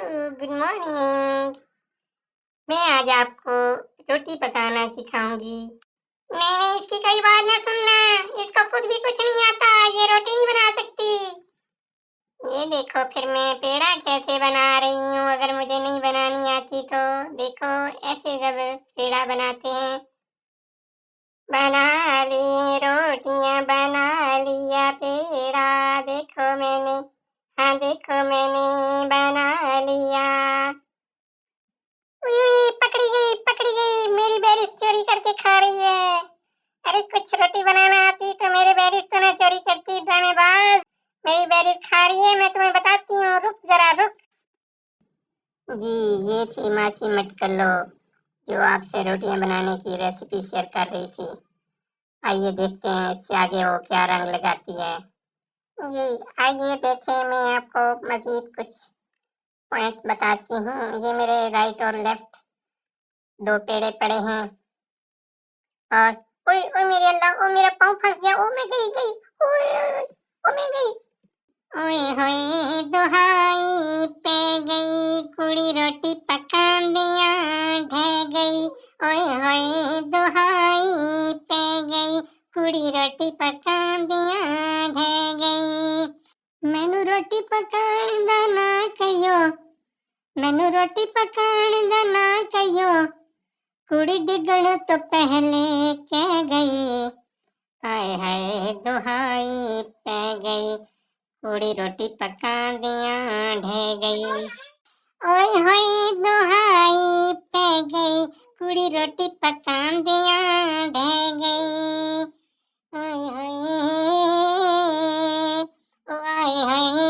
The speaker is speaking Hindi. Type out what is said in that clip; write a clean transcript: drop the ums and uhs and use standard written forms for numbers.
Good morning. मैं आज आपको रोटी पकाना सिखाऊंगी। नहीं नहीं, इसकी कोई बात ना सुनना, इसको खुद भी कुछ नहीं आता, ये रोटी नहीं बना सकती। ये देखो फिर मैं पेड़ा कैसे बना रही हूँ, अगर मुझे नहीं बनानी आती तो। देखो ऐसे जबरदस्त पेड़ा बनाते हैं। बना ली रोटियां, बना लिया पेड़ा, देखो मैंने, हाँ देखो मैंने बना लिया। पकड़ी गई, मेरी बेरिस चोरी करके खा रही है। अरे कुछ रोटी बनाना आती तो मेरे बेरिस तो ना चोरी करती, ड्रामेबाज। मेरी बेरिस खा रही है, मैं तुम्हें बताती हूँ, रुक जरा रुक। जी, ये थी मासी मटकल्लो, जो आपसे रोटियां बनाने की रेसिपी शेयर कर रही थी। आइए देखते हैं इससे आगे वो क्या रंग लगाती है। जी आइए देखें, मैं आपको मजीद कुछ पॉइंट्स बताती हूँ। ये मेरे राइट और लेफ्ट दो पेड़े पड़े हैं। और ओए ओए मेरे अल्लाह, ओ मेरा पाँव फंस गया, ओ मैं गई, ओए ओए, ओ मैं गई। ओए होए दुहाई पे गई, कुड़ी रोटी पका दिया ढह गई। ओए होए दुहाई पे गई, कुड़ी रोटी पका दिया ढह गई। मैनू रोटी पकाण दा ना कहियो, मैनू रोटी पकाण दा ना कहियो, कुड़ी डिगण तो पहले कह गई। हाय हाय दुहाई पै गई, कुड़ी रोटी पका दिया ढह गई। ओए होए दुहाई पै गई, कुड़ी रोटी पका दिया ढह गई। ओए होए, ओ आए हाय